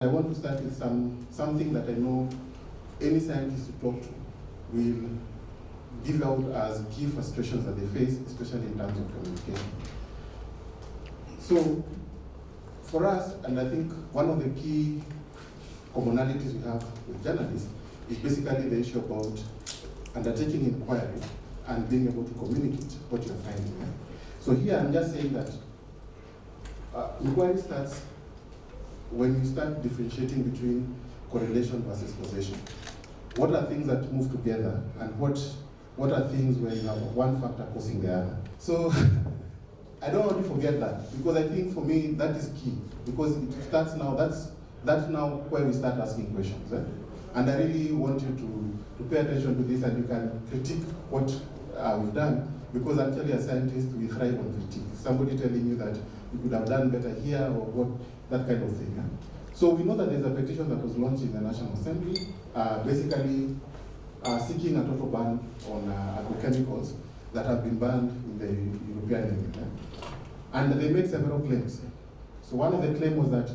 I want to start with something that I know any scientist you talk to will give out as key frustrations that they face, especially in terms of communication. So, for us, and I think one of the key commonalities we have with journalists is basically the issue about undertaking inquiry and being able to communicate what you're finding. So here I'm just saying that inquiry starts when you start differentiating between correlation versus causation. What are things that move together, and what are things where you have one factor causing the other? So I don't want to forget that, because I think for me that is key, because it starts now, that's now where we start asking questions. And I really want you to pay attention to this, and you can critique what we've done, because actually as scientists we thrive on critique. Somebody telling you that you could have done better here, or what, that kind of thing. So we know that there's a petition that was launched in the National Assembly, basically seeking a total ban on agrochemicals that have been banned in the European Union. And they made several claims. So one of the claims was that,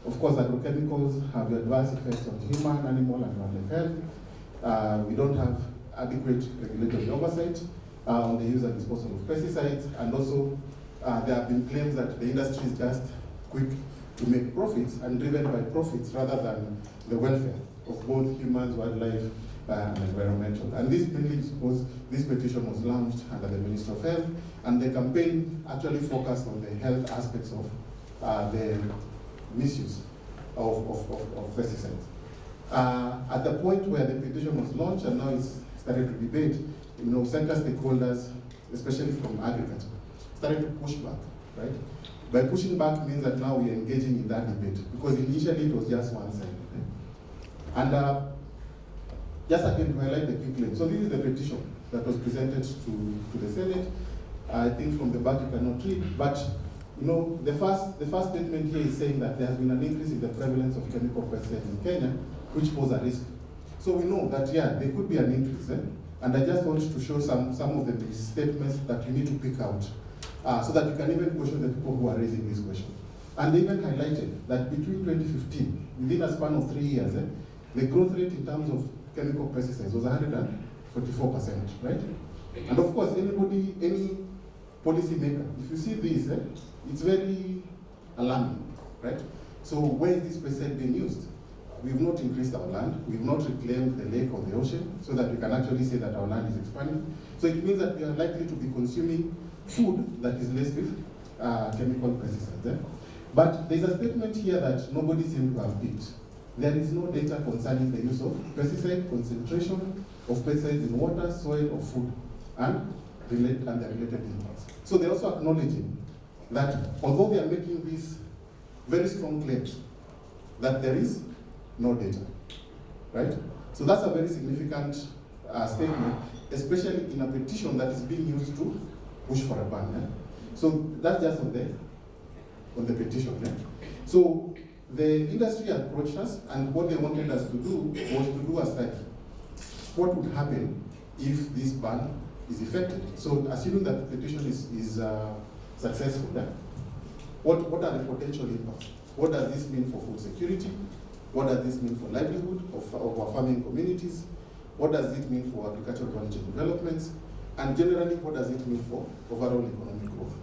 of course, agrochemicals have adverse effects on human, animal, and wildlife health. We don't have adequate regulatory oversight on the use and disposal of pesticides, and also there have been claims that the industry is just quick to make profits and driven by profits rather than the welfare of both humans, wildlife, and environmental. And this mainly because this petition was launched under the Minister of Health, and the campaign actually focused on the health aspects of the misuse of pesticides. At the point where the petition was launched and now it's started to debate, central stakeholders, especially from agriculture, started to push back, right? By pushing back means that now we're engaging in that debate, because initially it was just one side. Okay? And just again to highlight the key claim. So this is the petition that was presented to the Senate. I think from the back you cannot read, but the first statement here is saying that there has been an increase in the prevalence of chemical pesticides in Kenya, which pose a risk. So we know that, yeah, there could be an increase. And I just want to show some of the statements that you need to pick out, so that you can even question the people who are raising this question. And they even highlighted that between 2015, within a span of 3 years, the growth rate in terms of chemical pesticides was 144%, right? And of course, any policy maker, if you see this, it's very alarming, right? So where is this pesticide being used? We've not increased our land, we've not reclaimed the lake or the ocean, so that we can actually say that our land is expanding. So it means that we are likely to be consuming food that is laced with chemical pesticides. But there's a statement here that nobody seems to have picked. There is no data concerning the use of pesticide, concentration of pesticides in water, soil, or food, and the related impacts. So they're also acknowledging that although they are making these very strong claims, that there is no data, right? So that's a very significant statement, especially in a petition that is being used to push for a ban. So that's just on the petition. So the industry approached us, and what they wanted us to do was to do a study. What would happen if this ban is effected? So assuming that the petition is successful, what are the potential impacts? What does this mean for food security? What does this mean for livelihood of our farming communities? What does it mean for agricultural value chain developments? And generally, what does it mean for overall economic growth?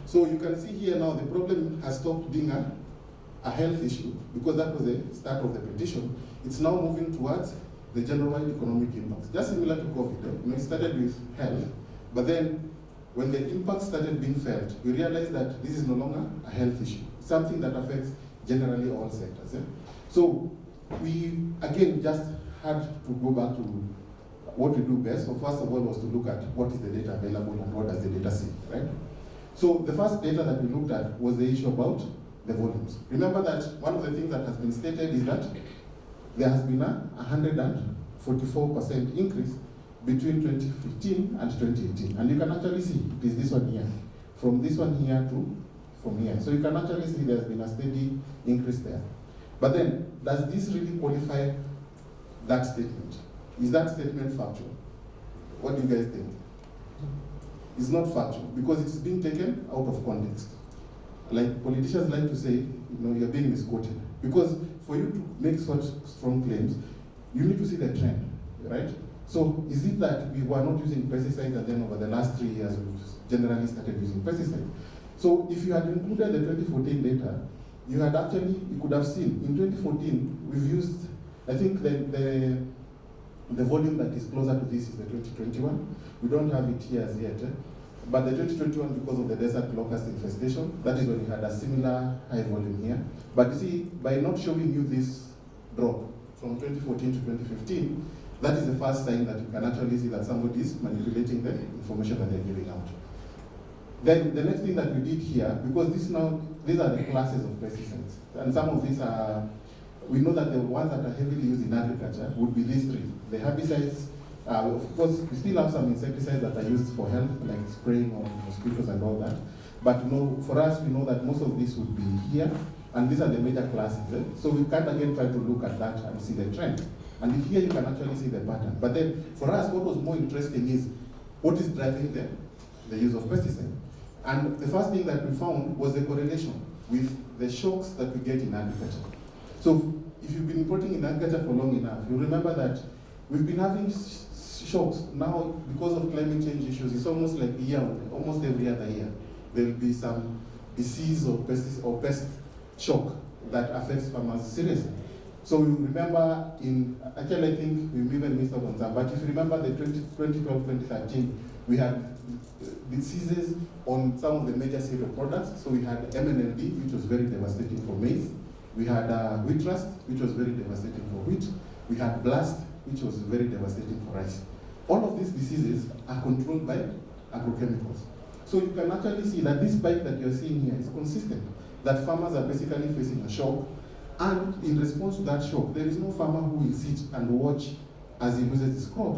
So you can see here now the problem has stopped being a health issue, because that was the start of the petition. It's now moving towards the general economic impacts. Just similar to COVID, it started with health, but then when the impact started being felt, we realized that this is no longer a health issue. It's something that affects generally all sectors. So we, again, just had to go back to what we do best. So first of all was to look at what is the data available and what does the data say, right? So the first data that we looked at was the issue about the volumes. Remember that one of the things that has been stated is that there has been a 144% increase between 2015 and 2018. And you can actually see it is this one here, from this one here to from here. So you can actually see there's been a steady increase there. But then, does this really qualify that statement? Is that statement factual? What do you guys think? It's not factual, because it's being taken out of context. Like politicians like to say, you're being misquoted. Because for you to make such strong claims, you need to see the trend, right? So is it that we were not using pesticides and then over the last 3 years we've generally started using pesticides? So if you had included the 2014 data, you could have seen, in 2014, we've used, I think the volume that is closer to this is the 2021. We don't have it here as yet, but the 2021, because of the desert locust infestation, that is when we had a similar high volume here. But you see, by not showing you this drop from 2014 to 2015, that is the first sign that you can actually see that somebody is manipulating the information that they're giving out. Then the next thing that we did here, because these are the classes of pesticides, and some of these are, we know that the ones that are heavily used in agriculture would be these three. The herbicides, of course, we still have some insecticides that are used for health, like spraying on mosquitoes and all that. But for us, we know that most of this would be here, and these are the major classes. So we can again try to look at that and see the trend. And here you can actually see the pattern. But then for us, what was more interesting is what is driving the use of pesticides. And the first thing that we found was the correlation with the shocks that we get in agriculture. So if you've been reporting in agriculture for long enough, you remember that we've been having shocks. Now, because of climate change issues, it's almost like almost every other year, there will be some disease or pest shock that affects farmers seriously. So we remember actually I think we even missed out on some, but if you remember the 2012-2013, we had diseases on some of the major cereal products. So we had MNLD, which was very devastating for maize. We had wheat rust, which was very devastating for wheat. We had blast, which was very devastating for rice. All of these diseases are controlled by agrochemicals. So you can actually see that this spike that you're seeing here is consistent, that farmers are basically facing a shock, and in response to that shock, there is no farmer who will sit and watch as he loses his crop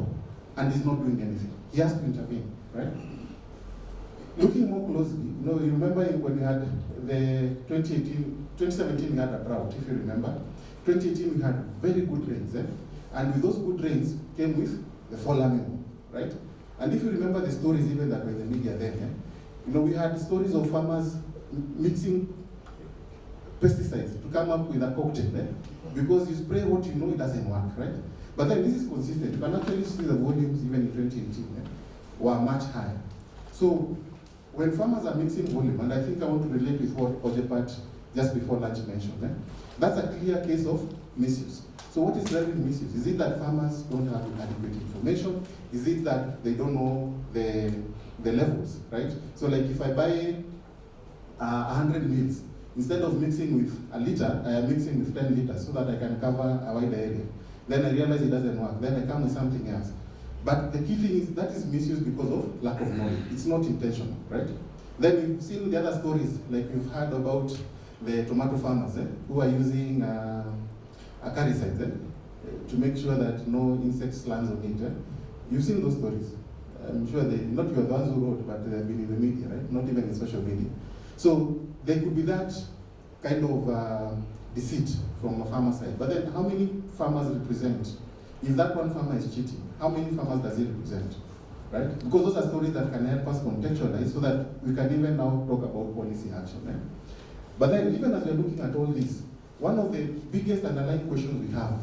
and is not doing anything. He has to intervene, right? Looking more closely, you remember when we had the 2017 we had a drought, if you remember. 2018 we had very good rains, and with those good rains came with the fall army, right? And if you remember the stories even that were in the media then, we had stories of farmers mixing pesticides to come up with a cocktail, because you spray what you know it doesn't work, right? But then this is consistent. You can actually see the volumes even in 2018 were much higher. So when farmers are mixing volume, and I think I want to relate with what Ojepat just before lunch mentioned, that's a clear case of misuse. So what is driving misuse? Is it that farmers don't have adequate information? Is it that they don't know the levels, right? So like if I buy 100 mils, instead of mixing with a liter, I am mixing with 10 liters so that I can cover a wider area. Then I realize it doesn't work. Then I come with something else. But the key thing is that is misuse because of lack of knowledge. It's not intentional, right? Then you've seen the other stories, like you've heard about the tomato farmers who are using acaricides to make sure that no insects lands on it. You've seen those stories. I'm sure not you are the ones who wrote, but they've been in the media, right? Not even in social media. So there could be that kind of deceit from a farmer side. But then how many farmers represent? If that one farmer is cheating, how many farmers does he represent? Right? Because those are stories that can help us contextualize so that we can even now talk about policy action. Right? But then even as we're looking at all this, one of the biggest underlying questions we have,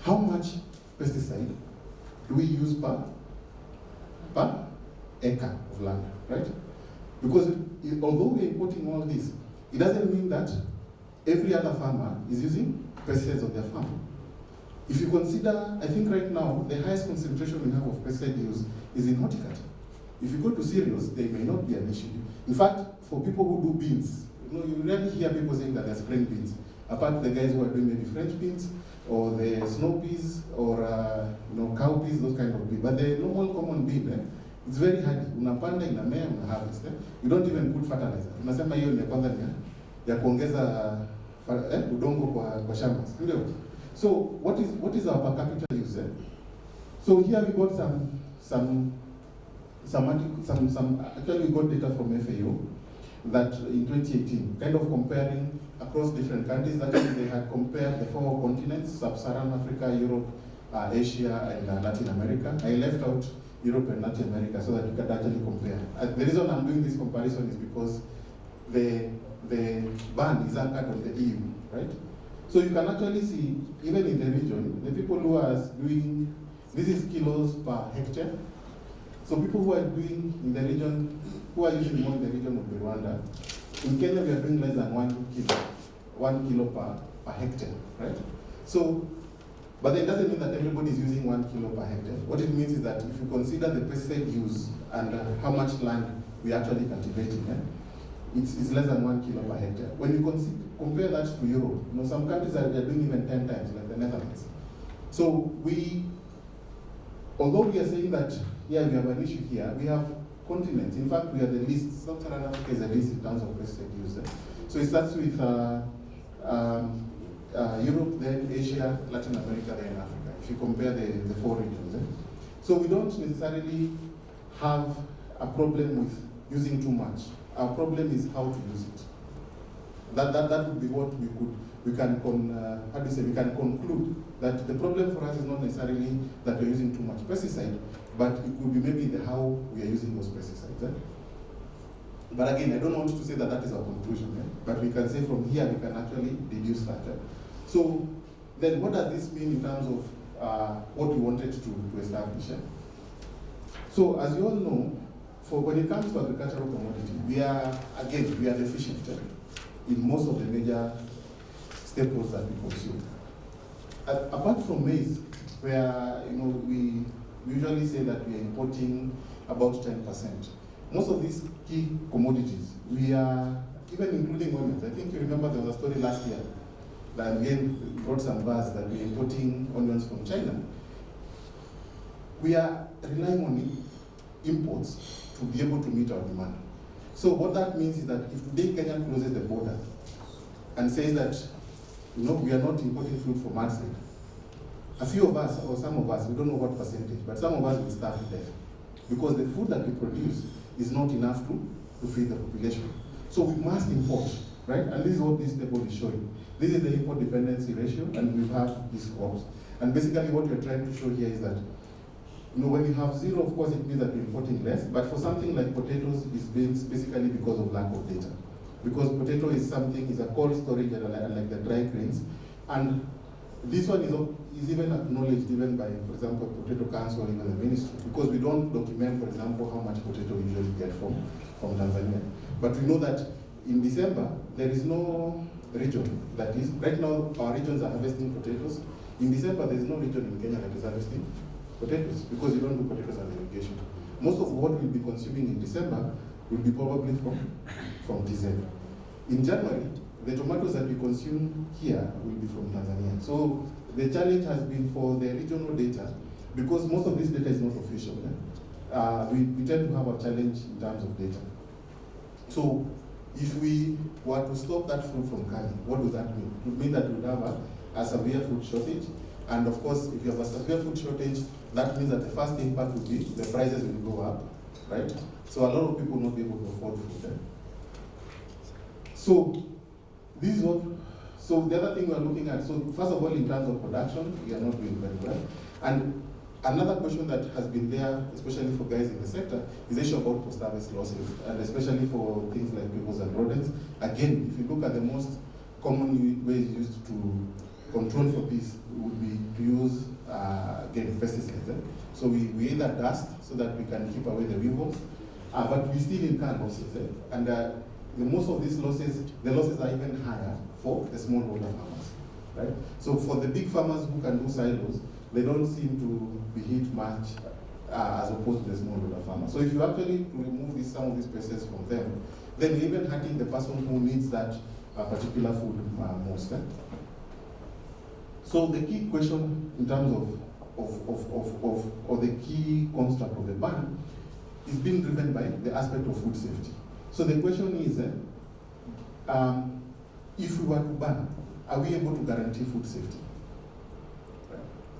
how much pesticide do we use per acre of land, right? Because although we're importing all this, it doesn't mean that every other farmer is using pesticides on their farm. If you consider, I think right now, the highest concentration we have of pesticide use is in horticulture. If you go to cereals, they may not be an issue. In fact, for people who do beans, you rarely hear people saying that they're spraying beans, apart the guys who are doing maybe French beans, or the snow peas, or cow peas, those kind of beans. But the normal common bean, it's very hardy. Unapanda, inamea, unaharvest. You don't even put fertilizer. Unasema hiyo ni kwanza ya kuongeza udongo kwa shamba. So what is our per capita use? So here we got actually we got data from FAO that in 2018, kind of comparing across different countries. Actually, they had compared the 4 continents: Sub-Saharan Africa, Europe, Asia, and Latin America. I left out Europe and Latin America so that you can actually compare. The reason I'm doing this comparison is because the ban is anchored on the EU, right? So you can actually see, even in the region, the people who are doing, this is kilos per hectare. So people who are doing in the region, who are using more in the region of Rwanda, in Kenya we are doing less than 1 kilo per hectare, right? So, but it doesn't mean that everybody is using 1 kilo per hectare. What it means is that if you consider the pesticide use and how much land we are actually cultivating, it's less than 1 kilo per hectare. When you compare that to Europe, some countries are doing even 10 times, like the Netherlands. So although we are saying that, yeah, we have an issue here, we have continents. In fact, we are the least, Sub-Saharan Africa is the least in terms of pesticide use. So it starts with Europe, then Asia, Latin America, then Africa, if you compare the four regions. So we don't necessarily have a problem with using too much. Our problem is how to use it. That would be what we can conclude that the problem for us is not necessarily that we're using too much pesticide, but it could be maybe how we are using those pesticides. But again, I don't want to say that is our conclusion, but we can say from here we can actually deduce that. So then what does this mean in terms of what we wanted to establish? So as you all know, when it comes to agricultural commodity, we are deficient in most of the major staples that we consume. Apart from maize, where we usually say that we are importing about 10%. Most of these key commodities, we are, even including onions. I think you remember there was a story last year that again brought some buzz that we are importing onions from China. We are relying on imports to be able to meet our demand. So what that means is that if today Kenya closes the border and says that we are not importing food from outside, a few of us, or some of us, we don't know what percentage, but some of us will starve to death because the food that we produce is not enough to feed the population. So we must import, right? And this is what this table is showing. This is the import dependency ratio, and we have these crops. And basically what we're trying to show here is that when you have zero, of course, it means that you're importing less, but for something like potatoes, it's basically because of lack of data. Because potato is a cold storage, like the dry grains, and this one is even acknowledged even by, for example, Potato Council or even the ministry, because we don't document, for example, how much potato we usually get from Tanzania. But we know that in December, there is no region that is, right now our regions are harvesting potatoes. In December, there is no region in Kenya that is harvesting potatoes, because you don't do potatoes as irrigation. Most of what we'll be consuming in December will be probably from December. In January, the tomatoes that we consume here will be from Tanzania. So the challenge has been for the regional data, because most of this data is not official. We tend to have a challenge in terms of data. So if we were to stop that fruit from coming, what would that mean? It would mean that we would have a severe food shortage. And of course, if you have a severe food shortage, that means that the first impact would be the prices will go up, right? So a lot of people will not be able to afford food. So this is what, so the other thing we are looking at, so first of all, in terms of production, we are not doing very well. And another question that has been there, especially for guys in the sector, is the issue about post-harvest losses, and especially for things like beetles and rodents. Again, if you look at the most common ways used to control for this, would be to use, again, pesticides. So we either dust so that we can keep away the weevils, but we still incur losses. And most of these losses, the losses are even higher for the smallholder farmers, right? So for the big farmers who can do silos, they don't seem to be hit much as opposed to the smallholder farmers. So if you actually remove some of these pests from them, then you're even hurting the person who needs that particular food most. So the key question in terms of the key construct of the ban is being driven by the aspect of food safety. So the question is, if we were to ban, are we able to guarantee food safety?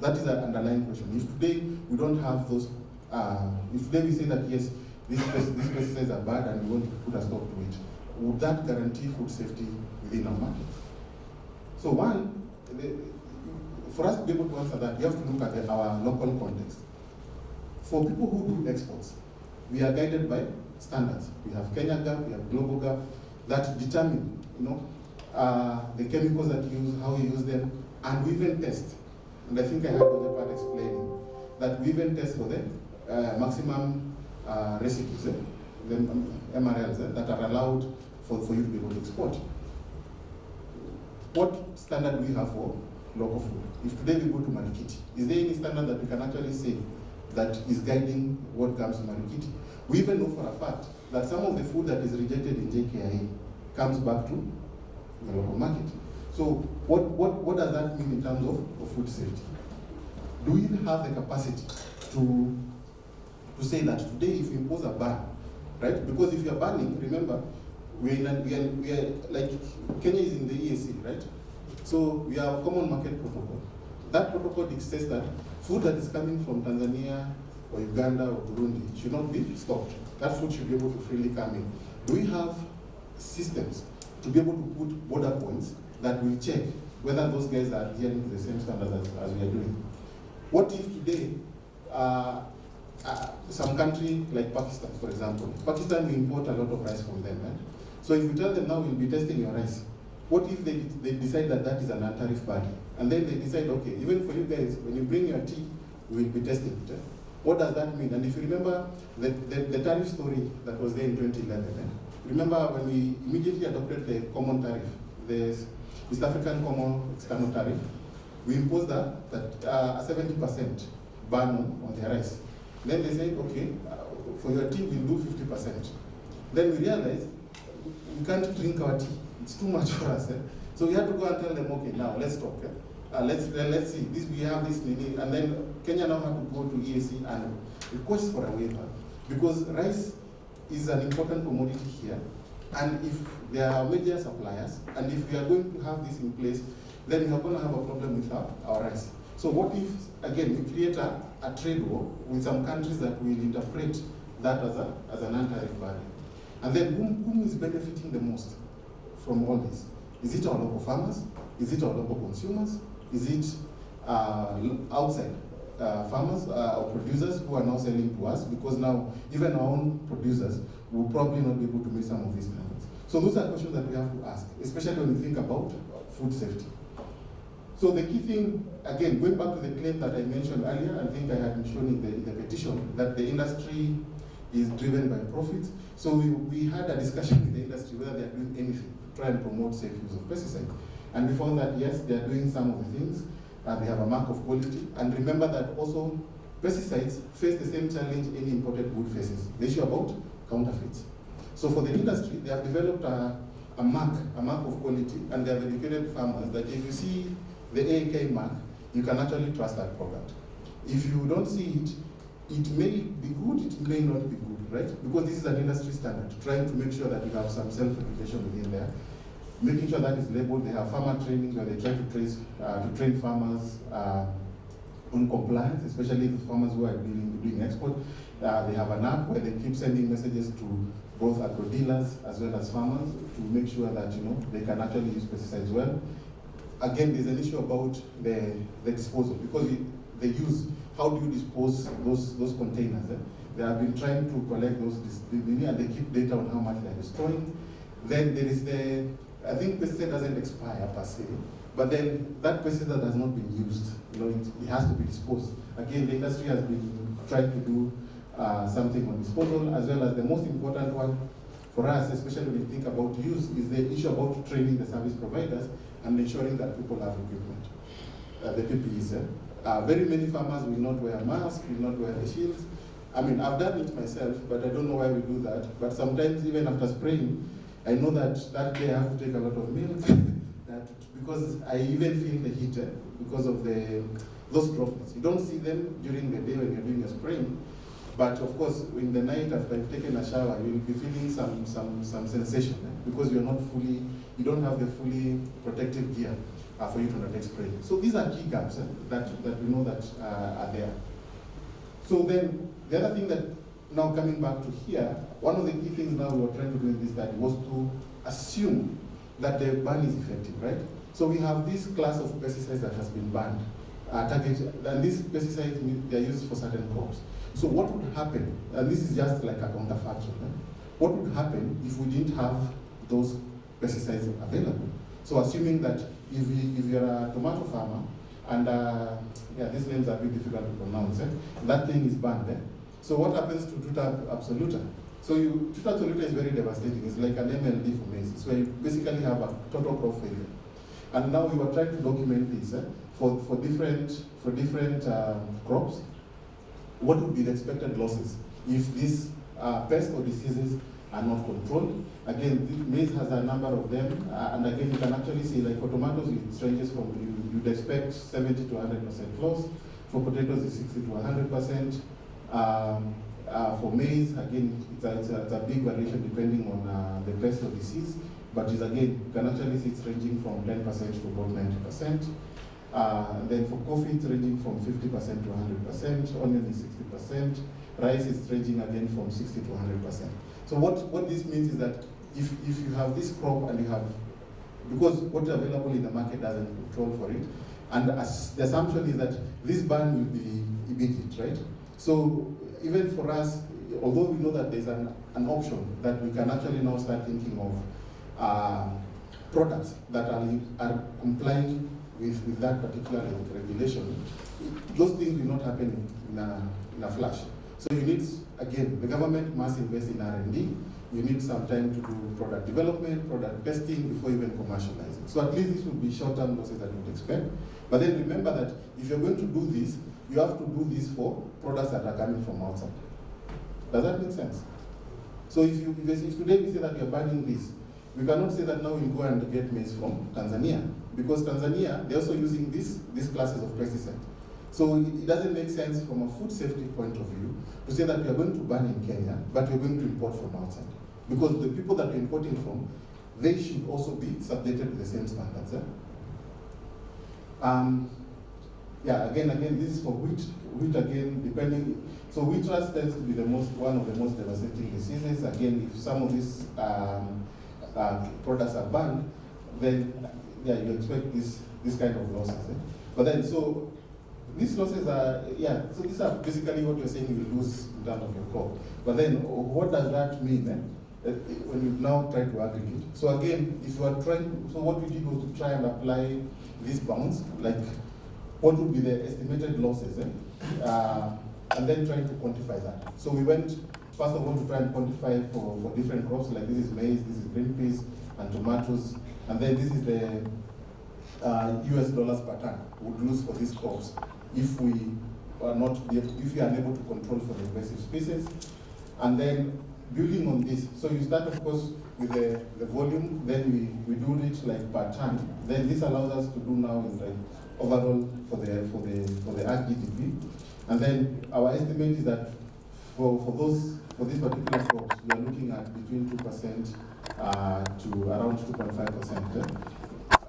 That is an underlying question. If today we don't have those, if today we say that yes, these pesticides are bad and we want to put a stop to it, would that guarantee food safety within our market? So one, for us to be able to answer that, we have to look at our local context. For people who do exports, we are guided by standards. We have Kenya GAP, we have Global GAP, that determine, the chemicals that you use, how you use them, and we even test. And I think I heard the part explaining that we even test for the maximum residues, the MRLs that are allowed for you to be able to export. What standard do we have for local food? If today we go to Marikiti, is there any standard that we can actually say that is guiding what comes to Marikiti? We even know for a fact that some of the food that is rejected in JKIA comes back to the local market. So what does that mean in terms of food safety? Do we even have the capacity to say that today if we impose a ban, right? Because if you're banning, remember, we are like, Kenya is in the EAC, right? So we have a common market protocol. That protocol dictates that food that is coming from Tanzania or Uganda or Burundi should not be stopped. That food should be able to freely come in. Do we have systems to be able to put border points that will check whether those guys are adhering to the same standards as we are doing? What if today, some country like Pakistan, for example, Pakistan, we import a lot of rice from them, right? So if you tell them now we'll be testing your rice, what if they decide that that is an non-tariff body? And then they decide, okay, even for you guys, when you bring your tea, we will be testing it. What does that mean? And if you remember the tariff story that was there in 2011, remember when we immediately adopted the common tariff, the East African Common External Tariff, we imposed a 70% ban on the rice. Then they said, okay, for your tea, we'll do 50%. Then we realized we can't drink our tea. It's too much for us. So we had to go and tell them, okay, now let's talk. Let's see. We have this, and then Kenya now had to go to EAC and request for a waiver because rice is an important commodity here. And if there are major suppliers, and if we are going to have this in place, then we are going to have a problem with our rice. So what if, again, we create a trade war with some countries that will interpret that as an non-tariff barrier? And then whom is benefiting the most from all this? Is it our local farmers? Is it our local consumers? Is it outside farmers or producers who are now selling to us? Because now even our own producers will probably not be able to meet some of these standards. So those are questions that we have to ask, especially when we think about food safety. So the key thing, again, going back to the claim that I mentioned earlier, I think I had shown in the petition that the industry is driven by profits. So we had a discussion with the industry whether they are doing anything to try and promote safe use of pesticides. And we found that yes, they are doing some of the things. They have a mark of quality. And remember that also pesticides face the same challenge any imported good faces. The issue about counterfeits. So for the industry, they have developed a mark of quality, and they have educated farmers that if you see the AAK mark, you can actually trust that product. If you don't see it, it may be good, it may not be good, right? Because this is an industry standard, trying to make sure that you have some self-regulation within there, making sure that it's labeled. They have farmer trainings where they try to train farmers on compliance, especially the farmers who are doing export. They have an app where they keep sending messages to both agro dealers as well as farmers to make sure that they can actually use pesticides well. Again, there's an issue about the disposal, because they use, how do you dispose those containers? They have been trying to collect those, and they keep data on how much they're destroying. Then there is I think pesticide doesn't expire per se, but then that pesticide has not been used. It has to be disposed. Again, the industry has been trying to do something on disposal, as well as the most important one for us, especially when you think about use, is the issue about training the service providers and ensuring that people have equipment, the PPEs. Very many farmers will not wear masks, will not wear the shields. I mean, I've done it myself, but I don't know why we do that. But sometimes, even after spraying, I know that day I have to take a lot of milk, because I even feel the heat because of those droplets. You don't see them during the day when you're doing your spraying, but of course, in the night after you've taken a shower, you'll be feeling some sensation because you don't have the fully protective gear for you to undertake spraying. So these are key gaps that we know that are there. So then, the other thing that, now coming back to here, one of the key things now we were trying to do in this study was to assume that the ban is effective, right? So we have this class of pesticides that has been banned, targeted, and these pesticides, they are used for certain crops. So what would happen, and this is just like a counterfactual, what would happen if we didn't have those pesticides available? So assuming that if you're a tomato farmer, and yeah, these names are a bit difficult to pronounce, that thing is banned. So what happens to Tuta absoluta? So Tuta absoluta is very devastating. It's like an MLD for maize. So you basically have a total crop failure. And now we were trying to document this for different crops. What would be the expected losses if these pests or diseases are not controlled? Again, maize has a number of them, and again, you can actually see, like for tomatoes, it ranges from, you'd expect 70 to 100% loss. For potatoes, it's 60 to 100%. For maize, again, it's a big variation depending on the pest or disease, but it's, again, you can actually see it's ranging from 10% to about 90%. Then for coffee, it's ranging from 50% to 100%, onion is 60%, rice is ranging again from 60 to 100%. So what this means is that if you have this crop and you have, because what's available in the market doesn't control for it, and the assumption is that this ban will be immediate, right? So even for us, although we know that there's an option that we can actually now start thinking of products that are complying with that particular regulation, those things will not happen in a flash. So you need, again, the government must invest in R&D. You need some time to do product development, product testing before even commercializing. So at least this would be short-term losses that you would expect. But then remember that if you're going to do this, you have to do this for products that are coming from outside. Does that make sense? So if today we say that you're banning this, we cannot say that now we'll go and get maize from Tanzania, because Tanzania, they're also using these classes of pesticides. So it doesn't make sense from a food safety point of view to say that we are going to ban in Kenya, but we're going to import from outside. Because the people that we're importing from, they should also be subjected to the same standards. Yeah, again, this is for wheat. Wheat, again, depending. So wheat rust tends to be one of the most devastating diseases. Again, if some of these products are banned, then yeah, you expect this kind of losses. But then, so these losses are, so these are basically what you're saying you lose in terms of your crop. But then, what does that mean when you now try to aggregate? So again, if you are trying, so what we did was to try and apply these bounds, like what would be the estimated losses, and then trying to quantify that. So we went, first of all, to try and quantify for different crops, like this is maize, this is green peas, and tomatoes, and then this is the US dollars per ton would lose for these crops if we are unable to control for the invasive species. And then building on this, so you start, of course, with the volume, then we do it like per ton. Then this allows us to do now is like overall for the ag GDP. And then our estimate is that for these particular crops, we are looking at between 2% to around 2.5%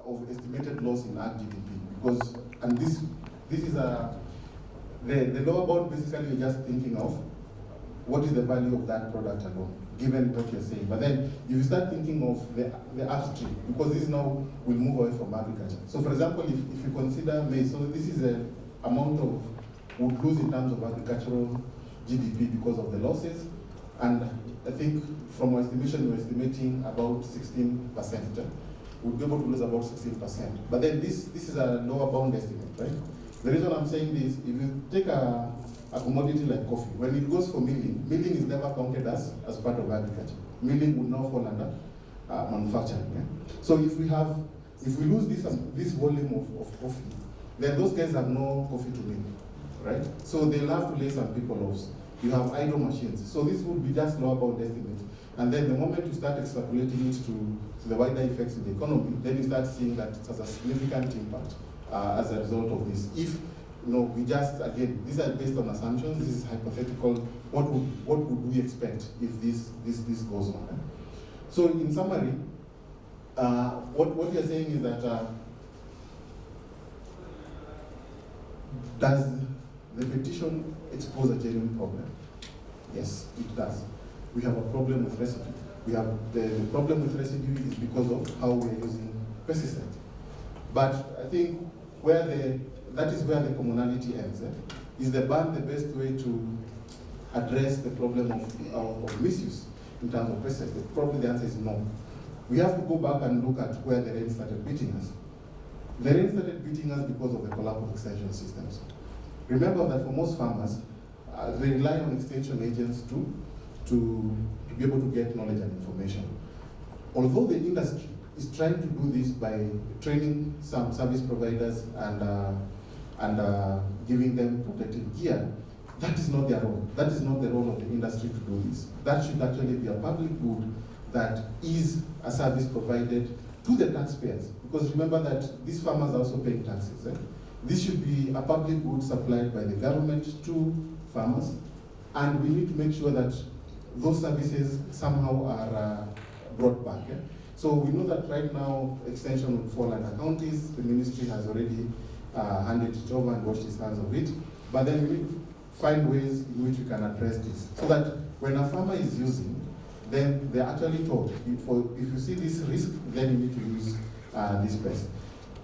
of estimated loss in ag GDP. Because, and this is the lower bound, basically you're just thinking of what is the value of that product alone, given what you're saying. But then if you start thinking of the upstream, because this now will move away from agriculture. So for example, if you consider maize, so this is the amount of would lose in terms of agricultural GDP because of the losses. And I think from our estimation, we're estimating about 16%. We'll be able to lose about 16%. But then this is a lower bound estimate, right? The reason I'm saying this, if you take a commodity like coffee, when it goes for milling is never counted as part of agriculture. Milling would now fall under manufacturing. Yeah? So if we lose this volume of coffee, then those guys have no coffee to mill, right? So they'll have to lay some people off. You have idle machines. So this would be just lower bound estimates. And then the moment you start extrapolating it to the wider effects in the economy, then you start seeing that it has a significant impact as a result of this. If we just, again, these are based on assumptions, this is hypothetical, what would we expect if this goes on? So in summary, what you're saying is that does the petition expose a genuine problem? Yes, it does. We have a problem with residue. We have the problem with residue is because of how we're using pesticides. But I think that is where the commonality ends. Is the ban the best way to address the problem of misuse in terms of pesticides? Probably the answer is no. we have to go back and look at where the rain started beating us. The rain started beating us because of the collapse of extension systems. Remember that for most farmers, they rely on extension agents to be able to get knowledge and information. Although the industry is trying to do this by training some service providers and giving them protective gear, that is not their role. That is not the role of the industry to do this. That should actually be a public good that is a service provided to the taxpayers. Because remember that these farmers are also paying taxes. This should be a public good supplied by the government to farmers, and we need to make sure that those services somehow are brought back. So we know that right now extension will fall under counties. The ministry has already handed it over and washed its hands of it. But then we need to find ways in which we can address this, so that when a farmer is using, then they're actually told, if you see this risk, then you need to use this pest.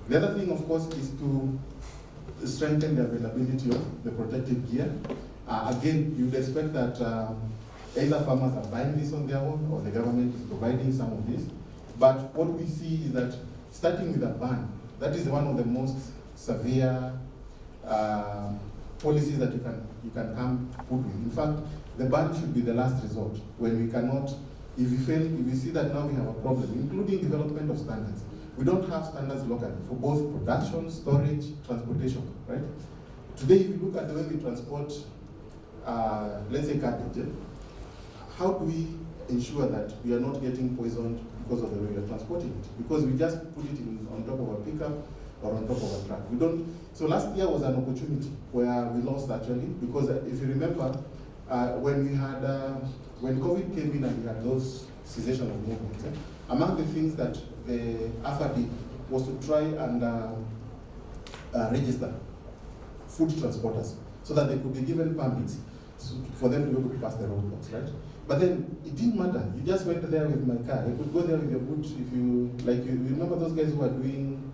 The other thing, of course, is to strengthen the availability of the protective gear. Again, you'd expect that either farmers are buying this on their own or the government is providing some of this. But what we see is that starting with a ban, that is one of the most severe policies that you can come put with. In fact, the ban should be the last resort when we cannot, if we see that now we have a problem, including development of standards. We don't have standards locally for both production, storage, transportation, right? Today, if you look at the way we transport, let's say cabbage, how do we ensure that we are not getting poisoned because of the way we are transporting it? Because we just put it on top of a pickup or on top of a truck. We don't. So last year was an opportunity where we lost actually, because if you remember, when COVID came in and we had those cessation of movements, among the things that the AFA did was to try and register food transporters so that they could be given permits for them to be able to pass the roadblocks, right? But then it didn't matter. You just went there with my car. You could go there with your boot if you remember those guys who were doing,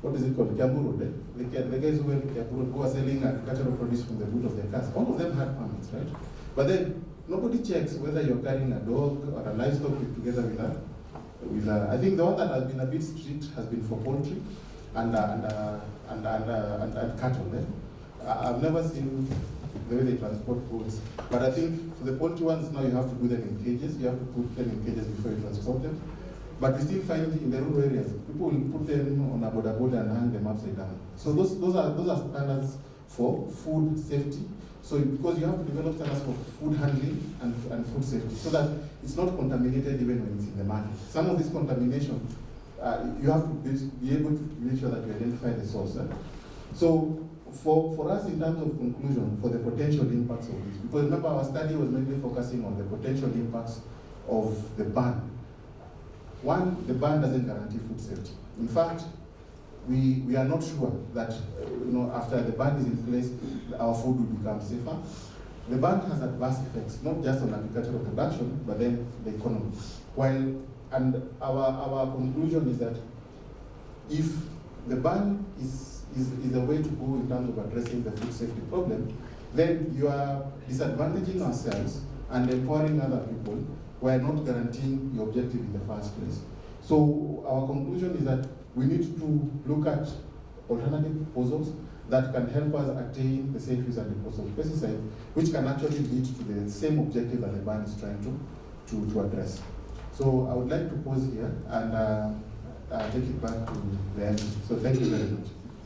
what is it called, Kiambu Road, the guys who went to Kiambu Road, who were selling agricultural produce from the boot of their cars. All of them had permits, right? But then nobody checks whether you're carrying a dog or a livestock together with I think the one that has been a bit strict has been for poultry and cattle. I've never seen the way they transport goods, but I think for the poultry ones now you have to do them in cages. You have to put them in cages before you transport them. But we still find in the rural areas people will put them on a boda and hang them upside down. So those are standards for food safety. So because you have to develop standards for food handling and food safety, so that it's not contaminated even when it's in the market. Some of this contamination, you have to be able to make sure that you identify the source. So for us, in terms of conclusion, for the potential impacts of this, because remember our study was mainly focusing on the potential impacts of the ban. One, the ban doesn't guarantee food safety. In fact, we are not sure that after the ban is in place, our food will become safer. The ban has adverse effects, not just on agricultural production, but then the economy. And our conclusion is that if the ban is a way to go in terms of addressing the food safety problem, then you are disadvantaging ourselves and empowering other people while not guaranteeing the objective in the first place. So our conclusion is that we need to look at alternative proposals that can help us attain the safe use and disposal of pesticides, which can actually lead to the same objective that the ban is trying to address. So I would like to pause here and take it back to the end. So thank you very much.